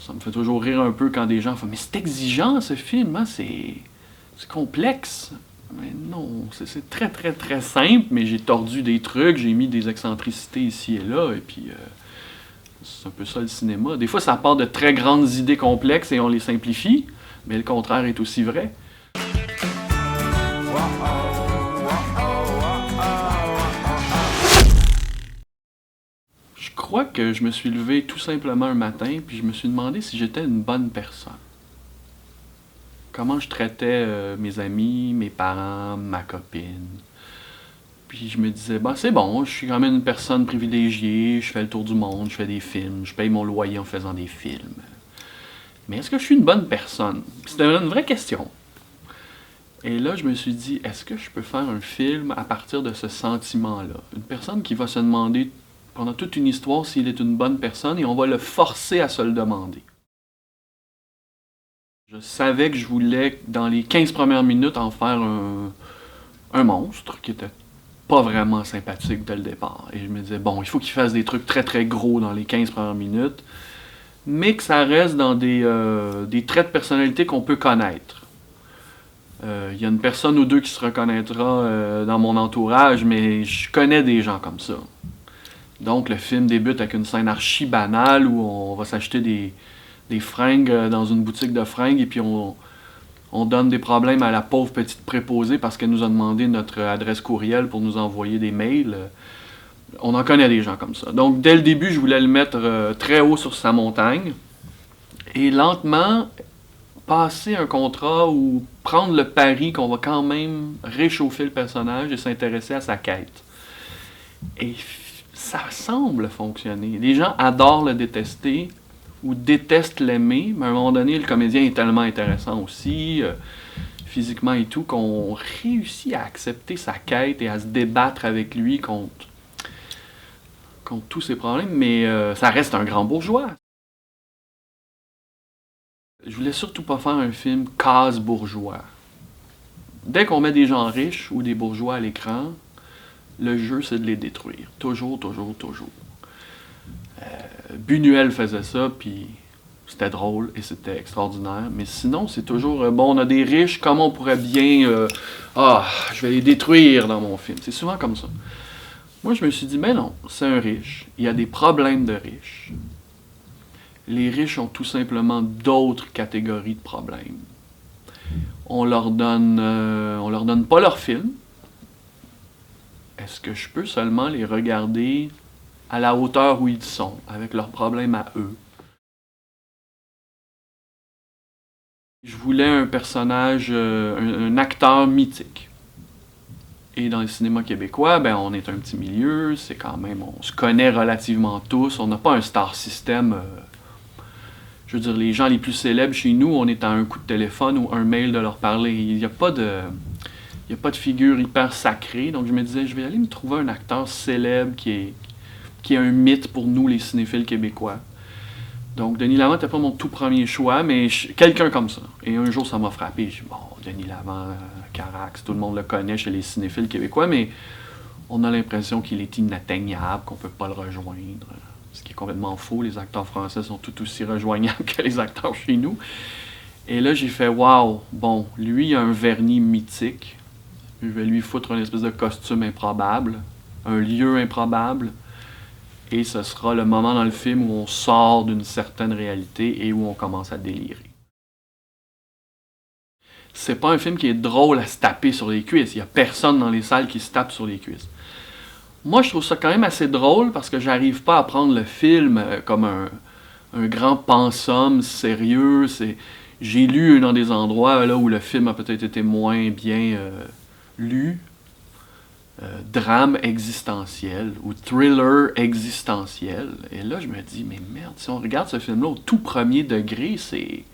Ça me fait toujours rire un peu quand des gens font « Mais c'est exigeant ce film, hein? C'est complexe. » Mais non, c'est très très très simple, mais j'ai tordu des trucs, j'ai mis des excentricités ici et là, et puis c'est un peu ça le cinéma. Des fois ça part de très grandes idées complexes et on les simplifie, mais le contraire est aussi vrai. Je crois que je me suis levé tout simplement un matin, puis je me suis demandé si j'étais une bonne personne. Comment je traitais mes amis, mes parents, ma copine. Puis je me disais, ben c'est bon, je suis quand même une personne privilégiée, je fais le tour du monde, je fais des films, je paye mon loyer en faisant des films. Mais est-ce que je suis une bonne personne? C'était une vraie question. Et là, je me suis dit, est-ce que je peux faire un film à partir de ce sentiment-là? Une personne qui va se demander pendant toute une histoire s'il est une bonne personne et on va le forcer à se le demander. Je savais que je voulais, dans les 15 premières minutes, en faire un monstre qui était pas vraiment sympathique dès le départ. Et je me disais, bon, il faut qu'il fasse des trucs très très gros dans les 15 premières minutes, mais que ça reste dans des traits de personnalité qu'on peut connaître. Il y a une personne ou deux qui se reconnaîtra dans mon entourage, mais je connais des gens comme ça. Donc le film débute avec une scène archi banale où on va s'acheter des fringues dans une boutique de fringues et puis on donne des problèmes à la pauvre petite préposée parce qu'elle nous a demandé notre adresse courriel pour nous envoyer des mails. On en connaît des gens comme ça. Donc dès le début, je voulais le mettre très haut sur sa montagne et lentement passer un contrat ou prendre le pari qu'on va quand même réchauffer le personnage et s'intéresser à sa quête. Et ça semble fonctionner. Les gens adorent le détester ou détestent l'aimer, mais à un moment donné, le comédien est tellement intéressant aussi, physiquement et tout, qu'on réussit à accepter sa quête et à se débattre avec lui contre tous ses problèmes, mais ça reste un grand bourgeois. Je voulais surtout pas faire un film casse-bourgeois. Dès qu'on met des gens riches ou des bourgeois à l'écran, le jeu c'est de les détruire. Toujours, toujours, toujours. Buñuel faisait ça, puis c'était drôle et c'était extraordinaire. Mais sinon, c'est toujours, bon, on a des riches, comment on pourrait bien... je vais les détruire dans mon film. C'est souvent comme ça. Moi, je me suis dit, mais non, c'est un riche. Il y a des problèmes de riches. Les riches ont tout simplement d'autres catégories de problèmes. On leur donne pas leur film. Est-ce que je peux seulement les regarder à la hauteur où ils sont, avec leurs problèmes à eux? Je voulais un personnage, un acteur mythique. Et dans le cinéma québécois, ben on est un petit milieu, c'est quand même, on se connaît relativement tous, on n'a pas un star system. Je veux dire, les gens les plus célèbres chez nous, on est à un coup de téléphone ou un mail de leur parler. Il n'y a pas de figure hyper sacrée. Donc je me disais, je vais aller me trouver un acteur célèbre qui est un mythe pour nous, les cinéphiles québécois. Donc Denis Lavant n'était pas mon tout premier choix, mais quelqu'un comme ça. Et un jour, ça m'a frappé. Je dis, bon, Denis Lavant, Carax, tout le monde le connaît chez les cinéphiles québécois, mais on a l'impression qu'il est inatteignable, qu'on ne peut pas le rejoindre. Ce qui est complètement faux. Les acteurs français sont tout aussi rejoignables que les acteurs chez nous. Et là, j'ai fait, waouh, bon, lui, il a un vernis mythique. Je vais lui foutre une espèce de costume improbable, un lieu improbable. Et ce sera le moment dans le film où on sort d'une certaine réalité et où on commence à délirer. C'est pas un film qui est drôle à se taper sur les cuisses. Il y a personne dans les salles qui se tape sur les cuisses. Moi, je trouve ça quand même assez drôle parce que j'arrive pas à prendre le film comme un grand pensum sérieux. J'ai lu dans des endroits là où le film a peut-être été moins bien lu. Drame existentiel ou thriller existentiel. Et là, je me dis, mais merde, si on regarde ce film-là au tout premier degré, c'est...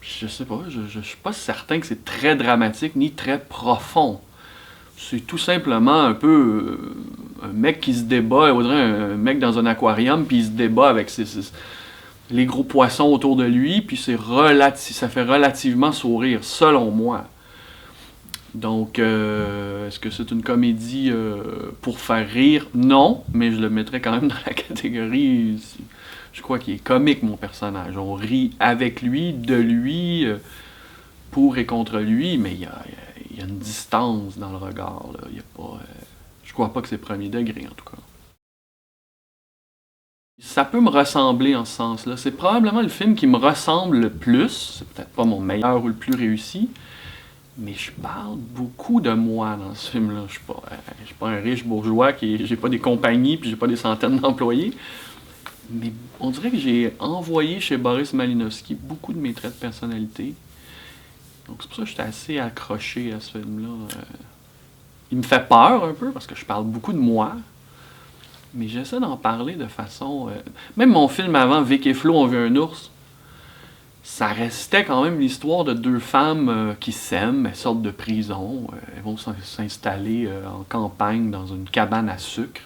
Je sais pas, je suis pas certain que c'est très dramatique ni très profond. C'est tout simplement un peu un mec qui se débat, on dirait un mec dans un aquarium, puis il se débat avec les gros poissons autour de lui, puis ça fait relativement sourire, selon moi. Donc, est-ce que c'est une comédie pour faire rire? Non, mais je le mettrais quand même dans la catégorie... Je crois qu'il est comique, mon personnage. On rit avec lui, de lui, pour et contre lui, mais il y a une distance dans le regard. Là. Il y a pas, je crois pas que c'est premier degré, en tout cas. Ça peut me ressembler en ce sens-là. C'est probablement le film qui me ressemble le plus. C'est peut-être pas mon meilleur ou le plus réussi, mais je parle beaucoup de moi dans ce film-là. Je suis pas un riche bourgeois j'ai pas des compagnies puis j'ai pas des centaines d'employés. Mais on dirait que j'ai envoyé chez Boris Malinowski beaucoup de mes traits de personnalité. Donc c'est pour ça que j'étais assez accroché à ce film-là. Il me fait peur un peu parce que je parle beaucoup de moi. Mais j'essaie d'en parler de façon... Même mon film avant, Vic et Flo ont vu un ours, ça restait quand même l'histoire de deux femmes qui s'aiment, elles sortent de prison, elles vont s'installer en campagne dans une cabane à sucre.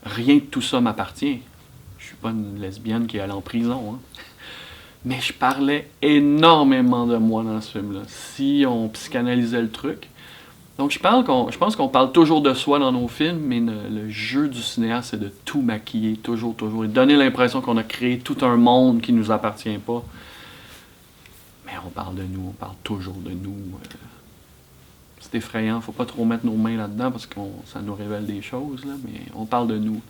Rien de tout ça m'appartient. Je suis pas une lesbienne qui est allée en prison. Hein. Mais je parlais énormément de moi dans ce film-là. Si on psychanalysait le truc. Donc je pense qu'on parle toujours de soi dans nos films, mais le jeu du cinéaste, c'est de tout maquiller, toujours, toujours, et donner l'impression qu'on a créé tout un monde qui nous appartient pas. Mais on parle de nous, on parle toujours de nous. C'est effrayant, faut pas trop mettre nos mains là-dedans parce que ça nous révèle des choses, là, mais on parle de nous.